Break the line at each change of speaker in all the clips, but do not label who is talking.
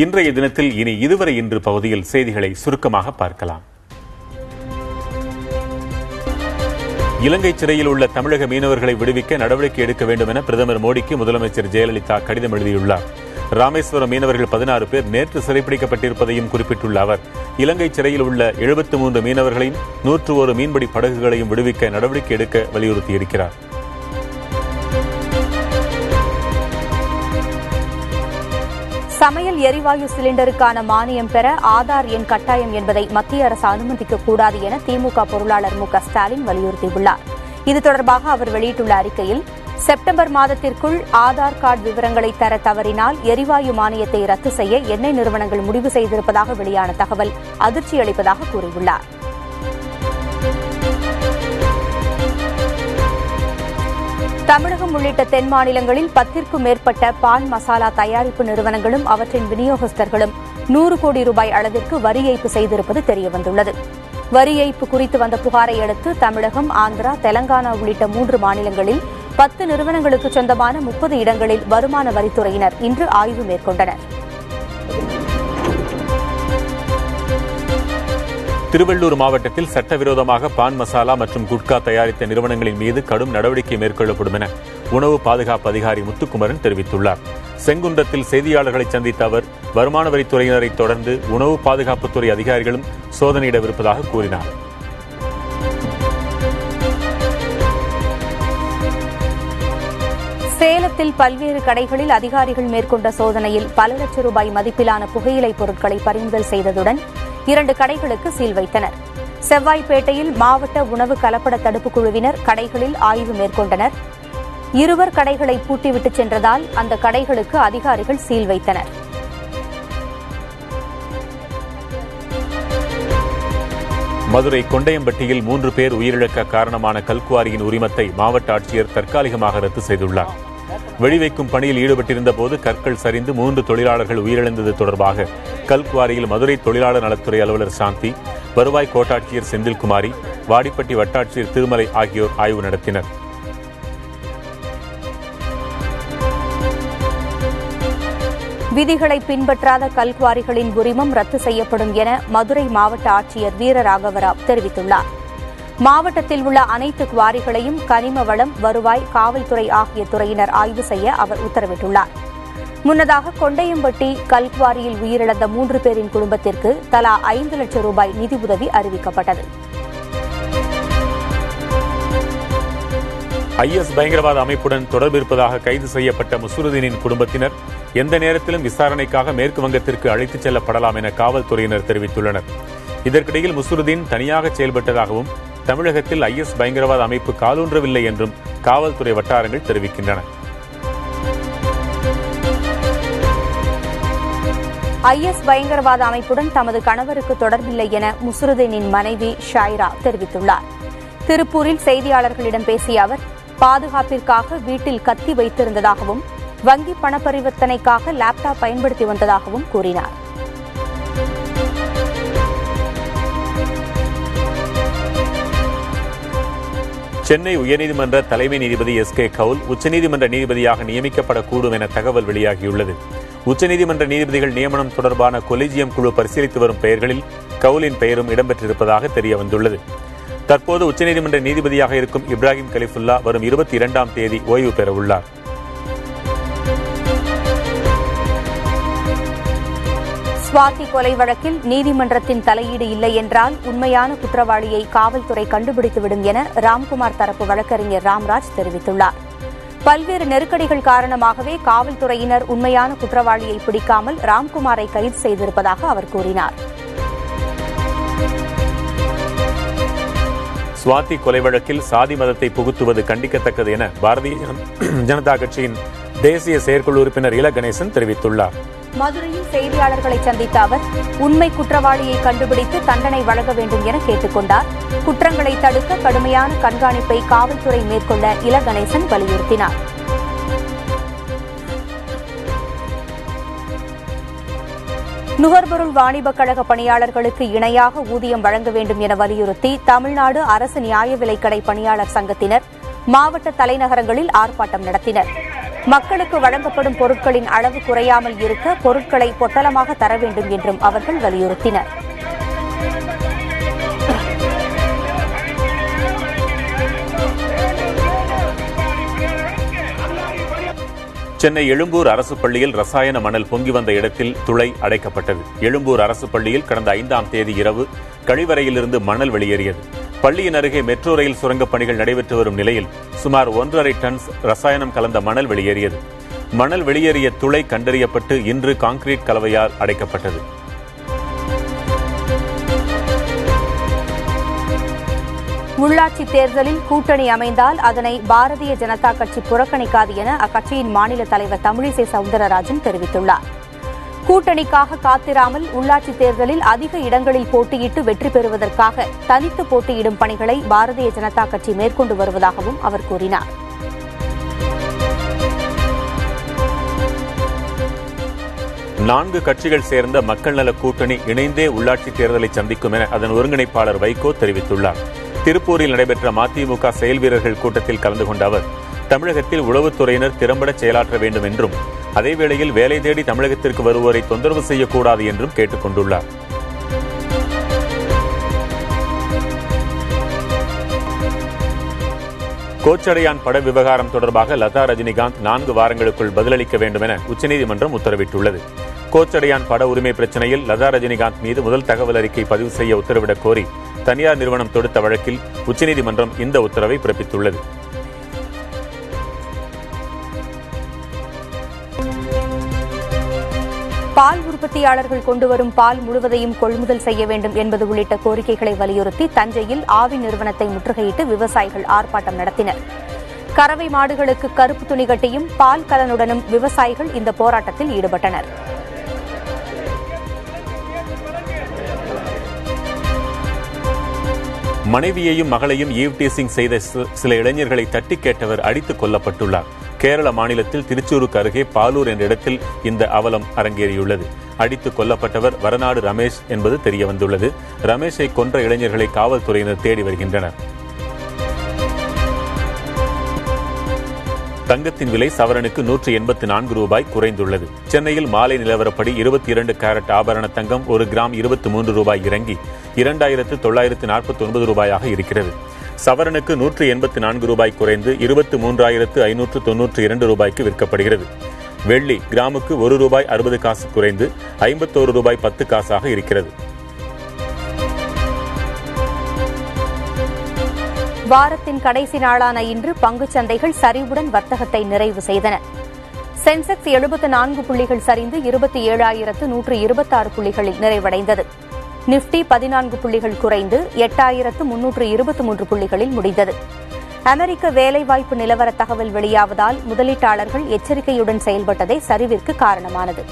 இன்றைய தினத்தில் இனி இதுவரை இன்று பகுதியில் செய்திகளை சுருக்கமாக பார்க்கலாம். இலங்கை சிறையில் உள்ள தமிழக மீனவர்களை விடுவிக்க நடவடிக்கை எடுக்க வேண்டும் என பிரதமர் மோடிக்கு முதலமைச்சர் ஜெயலலிதா கடிதம் எழுதியுள்ளார். ராமேஸ்வரம் மீனவர்கள் 16 பேர் நேற்று சிறைப்பிடிக்கப்பட்டிருப்பதையும் குறிப்பிட்டுள்ள அவர், இலங்கை சிறையில் உள்ள 73 மீனவர்களையும் 101 மீன்பிடி படகுகளையும் விடுவிக்க நடவடிக்கை எடுக்க வலியுறுத்தியிருக்கிறார்.
சமையல் எரிவாயு சிலிண்டருக்கான மானியம் பெற ஆதார் எண் கட்டாயம் என்பதை மத்திய அரசு அனுமதிக்கக்கூடாது என திமுக பொருளாளர் மு.க.ஸ்டாலின் வலியுறுத்தியுள்ளார். இது தொடர்பாக அவர் வெளியிட்டுள்ள அறிக்கையில், செப்டம்பர் மாதத்திற்குள் ஆதார் கார்டு விவரங்களை தர தவறினால் எரிவாயு மானியத்தை ரத்து செய்ய எண்ணெய் நிறுவனங்கள் முடிவு செய்திருப்பதாக வெளியான தகவல் அதிர்ச்சி அளிப்பதாக கூறியுள்ளார். தமிழகம் உள்ளிட்ட தென் மாநிலங்களில் 10ற்கும் மேற்பட்ட பான் மசாலா தயாரிப்பு நிறுவனங்களும் அவற்றின் விநியோகஸ்தர்களும் 100 கோடி ரூபாய் அளவிற்கு வரி ஏய்ப்பு செய்திருப்பது தெரியவந்துள்ளது. வரி ஏய்ப்பு குறித்து வந்த புகாரை அடுத்து தமிழகம், ஆந்திரா, தெலங்கானா உள்ளிட்ட 3 மாநிலங்களில் 10 நிறுவனங்களுக்கு சொந்தமான 30 இடங்களில் வருமான வரித்துறையினர் இன்று ஆய்வு மேற்கொண்டனர்.
திருவள்ளூர் மாவட்டத்தில் சட்டவிரோதமாக பான் மசாலா மற்றும் குட்கா தயாரித்த நிறுவனங்களின் மீது கடும் நடவடிக்கை மேற்கொள்ளப்படும் என உணவு பாதுகாப்பு அதிகாரி முத்துக்குமரன் தெரிவித்துள்ளார். செங்குன்றத்தில் செய்தியாளர்களை சந்தித்த அவர், வருமான வரித்துறையினரை தொடர்ந்து உணவு பாதுகாப்புத்துறை அதிகாரிகளும் சோதனையிடவிருப்பதாக கூறினார்.
சேலத்தில் பல்வேறு கடைகளில் அதிகாரிகள் மேற்கொண்ட சோதனையில் பல லட்சம் ரூபாய் மதிப்பிலான புகையிலைப் பொருட்களை பறிமுதல் செய்ததுடன் 2 கடைகளுக்கு சீல் வைத்தனர். செவ்வாய்ப்பேட்டையில் மாவட்ட உணவு கலப்பட தடுப்புக் குழுவினர் கடைகளில் ஆய்வு மேற்கொண்டனர். 2 கடைகளை பூட்டிவிட்டு சென்றதால் அந்த கடைகளுக்கு அதிகாரிகள் சீல் வைத்தனர்.
மதுரை கொண்டையம்பட்டியில் 3 பேர் உயிரிழக்க காரணமான கல்குவாரியின் உரிமத்தை மாவட்ட ஆட்சியர் தற்காலிகமாக ரத்து செய்துள்ளார். வெடிவைக்கும் பணியில் ஈடுபட்டிருந்த போது கற்கள் சரிந்து 3 தொழிலாளர்கள் உயிரிழந்தது தொடர்பாக கல்குவாரியில் மதுரை தொழிலாளர் நலத்துறை அலுவலர் சாந்தி, வருவாய் கோட்டாட்சியர் செந்தில்குமாரி, வாடிப்பட்டி வட்டாட்சியர் திருமலை ஆகியோர் ஆய்வு நடத்தினர்.
விதிகளை பின்பற்றாத கல்குவாரிகளின் உரிமம் ரத்து செய்யப்படும் என மதுரை மாவட்ட ஆட்சியர் வீரராகவராவ் தெரிவித்துள்ளார். மாவட்டத்தில் உள்ள அனைத்து குவாரிகளையும் கனிம வளம், வருவாய், காவல்துறை ஆகிய துறையினர் ஆய்வு செய்ய அவர் உத்தரவிட்டுள்ளார். முன்னதாக கொண்டையம்பட்டி கல்குவாரியில் உயிரிழந்த 3 பேரின் குடும்பத்திற்கு தலா 5 லட்சம் ரூபாய் நிதி உதவி அறிவிக்கப்பட்டது.
ஐஎஸ் பயங்கரவாத அமைப்புடன் தொடர்பு இருப்பதாக கைது செய்யப்பட்ட முசுருதீனின் குடும்பத்தினர் எந்த நேரத்திலும் விசாரணைக்காக மேற்கு வங்கத்திற்கு அழைத்துச் செல்லப்படலாம் என காவல்துறையினர் தெரிவித்துள்ளனர். இதற்கிடையில் முசுருதீன் தனியாக செயல்பட்டதாகவும் தமிழகத்தில் ஐஎஸ் பயங்கரவாத அமைப்பு காலூன்றவில்லை என்றும் காவல்துறை வட்டாரங்கள் தெரிவிக்கின்றன.
ஐஎஸ் பயங்கரவாத அமைப்புடன் தமது கணவருக்கு தொடர்பில்லை என முசுருதீனின் மனைவி ஷாயிரா தெரிவித்துள்ளார். திருப்பூரில் செய்தியாளர்களிடம் பேசிய அவர், பாதுகாப்பிற்காக வீட்டில் கத்தி வைத்திருந்ததாகவும் வங்கி பண பரிவர்த்தனைக்காக லேப்டாப் பயன்படுத்தி வந்ததாகவும் கூறினார்.
சென்னை உயர்நீதிமன்ற தலைமை நீதிபதி எஸ்.கே. கவுல் உச்சநீதிமன்ற நீதிபதியாக நியமிக்கப்படக்கூடும் என தகவல் வெளியாகியுள்ளது. உச்சநீதிமன்ற நீதிபதிகள் நியமனம் தொடர்பான கொலிஜியம் குழு பரிசீலித்து வரும் பெயர்களில் கவுலின் பெயரும் இடம்பெற்றிருப்பதாக தெரியவந்துள்ளது. தற்போது உச்சநீதிமன்ற நீதிபதியாக இருக்கும் இப்ராஹிம் கலிஃபுல்லா வரும் 22ஆம் தேதி ஓய்வு பெறவுள்ளார்.
ஸ்வாதி கொலை வழக்கில் நீதிமன்றத்தின் தலையீடு இல்லை என்றால் உண்மையான குற்றவாளியை காவல்துறை கண்டுபிடித்துவிடும் என ராம்குமார் தரப்பு வழக்கறிஞர் ராம்ராஜ் தெரிவித்துள்ளார். பல்வேறு நெருக்கடிகள் காரணமாகவே காவல்துறையினர் உண்மையான குற்றவாளியை பிடிக்காமல் ராம்குமாரை கைது செய்திருப்பதாக அவர் கூறினார்.
ஸ்வாதி கொலை வழக்கில் சாதி மதத்தை புகுத்துவது கண்டிக்கத்தக்கது என பாரதிய ஜனதா கட்சியின் தேசிய செயற்குழு உறுப்பினர் இல கணேசன் தெரிவித்துள்ளார்.
மதுரையில் செய்தியாளர்களை சந்தித்த அவர், உண்மை குற்றவாளியை கண்டுபிடித்து தண்டனை வழங்க வேண்டும் என கேட்டுக் கொண்டார். குற்றங்களை தடுக்க கடுமையான கண்காணிப்பை காவல்துறை மேற்கொள்ள இல கணேசன் வலியுறுத்தினார். நுகர்பொருள் வாணிபக் கழக பணியாளர்களுக்கு இணையாக ஊதியம் வழங்க வேண்டும் என வலியுறுத்தி தமிழ்நாடு அரசு நியாய விலைக்கடை பணியாளர் சங்கத்தினர் மாவட்ட தலைநகரங்களில் ஆர்ப்பாட்டம் நடத்தினர். மக்களுக்கு வழங்கப்படும் பொருட்களின் அளவு குறையாமல் இருக்க பொருட்களை பொட்டலமாக தர வேண்டும் என்றும் அவர்கள் வலியுறுத்தினர்.
சென்னை எழும்பூர் அரசு பள்ளியில் ரசாயன மணல் பொங்கி வந்த இடத்தில் துளை அடைக்கப்பட்டது. எழும்பூர் அரசு பள்ளியில் கடந்த 5ஆம் தேதி இரவு கழிவறையிலிருந்து மணல் வெளியேறியது. பள்ளியின் அருகே மெட்ரோ ரயில் சுரங்கப் பணிகள் நடைபெற்று வரும் நிலையில் சுமார் 1.5 டன் ரசாயனம் கலந்த மணல் வெளியேறியது. மணல் வெளியேறிய துளை கண்டறியப்பட்டு இன்று கான்கிரீட் கலவையால் அடைக்கப்பட்டது.
உள்ளாட்சி தேர்தலில் கூட்டணி அமைந்தால் அதனை பாரதிய ஜனதா கட்சி புறக்கணிக்காது என அக்கட்சியின் மாநில தலைவர் தமிழிசை சவுந்தரராஜன் தெரிவித்துள்ளார். கூட்டணிக்காக காத்திராமல் உள்ளாட்சி தேர்தலில் அதிக இடங்களில் போட்டியிட்டு வெற்றி பெறுவதற்காக தனித்து போட்டியிடும் பணிகளை பாரதிய ஜனதா கட்சி மேற்கொண்டு வருவதாகவும் அவர் கூறினார்.
நான்கு கட்சிகள் சேர்ந்த மக்கள் நல கூட்டணி இணைந்தே உள்ளாட்சி தேர்தலை சந்திக்கும் என அதன் ஒருங்கிணைப்பாளர் வைகோ தெரிவித்துள்ளார். திருப்பூரில் நடைபெற்ற மதிமுக செயல் வீரர்கள் கூட்டத்தில் கலந்து கொண்ட அவர் தமிழகத்தில் உளவுத்துறையினர் திறம்பட செயலாற்ற வேண்டும் என்றும் அதேவேளையில் வேலை தேடி தமிழகத்திற்கு வருவோரை தொந்தரவு செய்யக்கூடாது என்றும் கேட்டுக் கொண்டுள்ளார். கோச்சடையான் பட விவகாரம் தொடர்பாக லதா ரஜினிகாந்த் 4 வாரங்களுக்குள் பதிலளிக்க வேண்டும் என உச்சநீதிமன்றம் உத்தரவிட்டுள்ளது. கோச்சடையான் பட உரிமை பிரச்சினையில் லதா ரஜினிகாந்த் மீது முதல் தகவல் அறிக்கை பதிவு செய்ய உத்தரவிடக் கோரி தனியார் நிறுவனம் தொடுத்த வழக்கில் உச்சநீதிமன்றம் இந்த உத்தரவை பிறப்பித்துள்ளது.
பால் உற்பத்தியாளர்கள் கொண்டுவரும் பால் முழுவதையும் கொள்முதல் செய்ய வேண்டும் என்பது உள்ளிட்ட கோரிக்கைகளை வலியுறுத்தி தஞ்சையில் ஆவி நிறுவனத்தை முற்றுகையிட்டு விவசாயிகள் ஆர்ப்பாட்டம் நடத்தினர். கறவை மாடுகளுக்கு கருப்பு துணி கட்டியும் பால் கலனுடனும் விவசாயிகள் இந்த போராட்டத்தில் ஈடுபட்டனர்.
மனைவியையும் மகளையும் ஈவ் டீசிங் செய்த சில இளைஞர்களை தட்டி கேட்டவர் அடித்துக் கொல்லப்பட்டுள்ளார். கேரள மாநிலத்தில் திருச்சூருக்கு அருகே பாலூர் என்ற இடத்தில் இந்த அவலம் அரங்கேறியுள்ளது. அடித்துக் கொல்லப்பட்டவர் வரநாடு ரமேஷ் என்பது தெரியவந்துள்ளது. ரமேஷை கொன்ற இளைஞர்களை காவல்துறையினர் தேடி வருகின்றனர். தங்கத்தின் விலை சவரனுக்கு 184 ரூபாய் குறைந்துள்ளது. சென்னையில் மாலை நிலவரப்படி 22 கேரட் ஆபரண தங்கம் 1 கிராம் 23 ரூபாய் இறங்கி 2949 ரூபாயாக இருக்கிறது. சவரனுக்கு 184 ரூபாய் குறைந்து 23,592 ரூபாய்க்கு விற்கப்படுகிறது. வெள்ளி கிராமுக்கு 1 ரூபாய் 60 காசு குறைந்து 51 ரூபாய் 10 காசாக இருக்கிறது.
வாரத்தின் கடைசி நாளான இன்று பங்குச் சந்தைகள் சரிவுடன் வர்த்தகத்தை நிறைவு செய்தன. சென்செக்ஸ் 74 புள்ளிகள் சரிந்து 27,126 புள்ளிகளில் நிறைவடைந்தது. நிப்டி 14 புள்ளிகள் குறைந்து 8,323 புள்ளிகளில் முடிந்தது. அமெரிக்க வேலைவாய்ப்பு நிலவர தகவல் வெளியாவதால் முதலீட்டாளர்கள் எச்சரிக்கையுடன் செயல்பட்டதே சரிவிற்கு காரணமானது.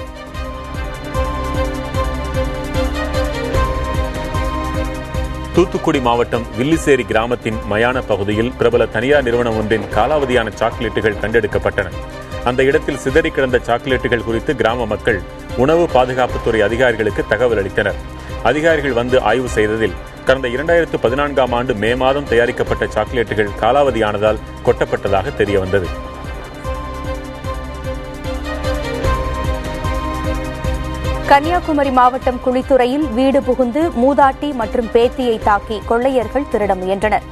தூத்துக்குடி மாவட்டம் வில்லிசேரி கிராமத்தின் மயான பகுதியில் பிரபல தனியார் நிறுவனம் ஒன்றின் காலாவதியான சாக்லேட்டுகள் கண்டெடுக்கப்பட்டன. அந்த இடத்தில் சிதறி கிடந்த சாக்லேட்டுகள் குறித்து கிராம மக்கள் உணவு பாதுகாப்புத்துறை அதிகாரிகளுக்கு தகவல் அளித்தனர். அதிகாரிகள் வந்து ஆய்வு செய்ததில் கடந்த 2014ஆம் ஆண்டு மே மாதம் தயாரிக்கப்பட்ட சாக்லேட்டுகள் காலாவதியானதால் கொட்டப்பட்டதாக தெரியவந்தது.
கன்னியாகுமரி மாவட்டம் குளித்துறையில் வீடு புகுந்து மூதாட்டி மற்றும் பேத்தியை தாக்கி கொள்ளையர்கள் திருட முயன்றனர்.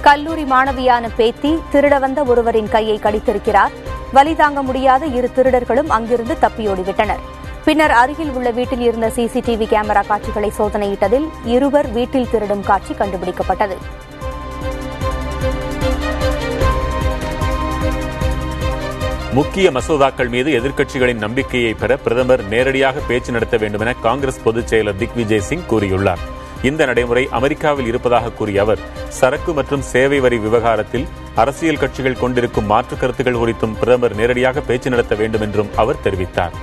கல்லூரி மாணவியான பேத்தி திருட வந்த ஒருவரின் கையை கடித்திருக்கிறார். வலி தாங்க முடியாத 2 திருடர்களும் அங்கிருந்து தப்பியோடிவிட்டனர். பின்னர் அருகில் உள்ள வீட்டில் இருந்த சிசிடிவி கேமரா காட்சிகளை சோதனையிட்டதில் 2 வீட்டில் திருடும் காட்சி கண்டுபிடிக்கப்பட்டது.
முக்கிய மசோதாக்கள் மீது எதிர்க்கட்சிகளின் நம்பிக்கையை பெற பிரதமர் நேரடியாக பேச்சு நடத்த வேண்டும் என காங்கிரஸ் பொதுச் செயலர் திக்விஜய் சிங் கூறியுள்ளார். இந்த நடைமுறை அமெரிக்காவில் இருப்பதாக கூறிய அவர் சரக்கு மற்றும் சேவை வரி விவகாரத்தில் அரசியல் கட்சிகள் கொண்டிருக்கும் மாற்றுக் கருத்துக்கள் குறித்தும் பிரதமர் நேரடியாக பேச்சு நடத்த வேண்டும் என்றும் அவர் தெரிவித்தார்.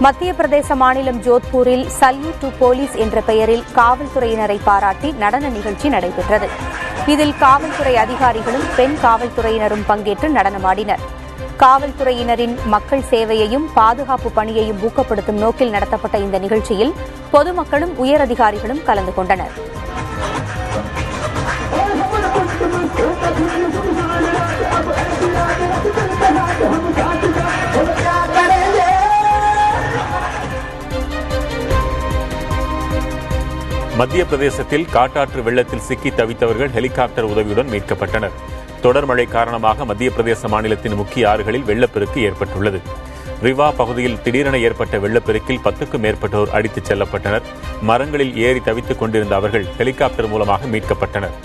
மத்திய பிரதேச மாநிலம் ஜோத்பூரில் சல்யூட் டு போலீஸ் என்ற பெயரில் காவல்துறையினரை பாராட்டி நடன நிகழ்ச்சி நடைபெற்றது. இதில் காவல்துறை அதிகாரிகளும் பெண் காவல்துறையினரும் பங்கேற்று நடனமாடினர். காவல்துறையினரின் மக்கள் சேவையையும் பாதுகாப்பு பணியையும் ஊக்கப்படுத்தும் நோக்கில் நடத்தப்பட்ட இந்த நிகழ்ச்சியில் பொதுமக்களும் உயரதிகாரிகளும் கலந்து கொண்டனர்.
மத்திய பிரதேசத்தில் காட்டாற்று வெள்ளத்தில் சிக்கி தவித்தவர்கள் ஹெலிகாப்டர் உதவியுடன் மீட்கப்பட்டனர். தொடர் மழை காரணமாக மத்திய பிரதேச மாநிலத்தின் முக்கிய ஆறுகளில் வெள்ளப்பெருக்கு ஏற்பட்டுள்ளது. ரிவா பகுதியில் திடீரென ஏற்பட்ட வெள்ளப்பெருக்கில் 10க்கும் மேற்பட்டோர் அடித்துச் செல்லப்பட்டனர். மரங்களில் ஏறி தவித்துக் கொண்டிருந்த அவர்கள் ஹெலிகாப்டர் மூலமாக மீட்கப்பட்டனர்.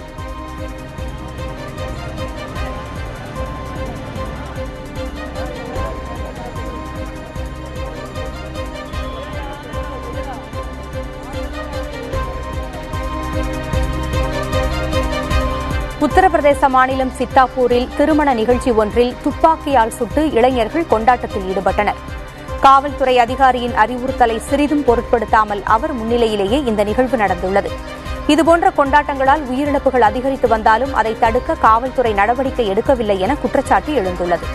உத்தரப்பிரதேச மாநிலம் சித்தாப்பூரில் திருமண நிகழ்ச்சி ஒன்றில் துப்பாக்கியால் சுட்டு இளைஞர்கள் கொண்டாட்டத்தில் ஈடுபட்டனர். காவல்துறை அதிகாரியின் அறிவுறுத்தலை சிறிதும் பொருட்படுத்தாமல் அவர் முன்னிலையிலேயே இந்த நிகழ்வு நடந்துள்ளது. இதுபோன்ற கொண்டாட்டங்களால் உயிரிழப்புகள் அதிகரித்து வந்தாலும் அதை தடுக்க காவல்துறை நடவடிக்கை எடுக்கவில்லை என குற்றச்சாட்டு எழுந்துள்ளது.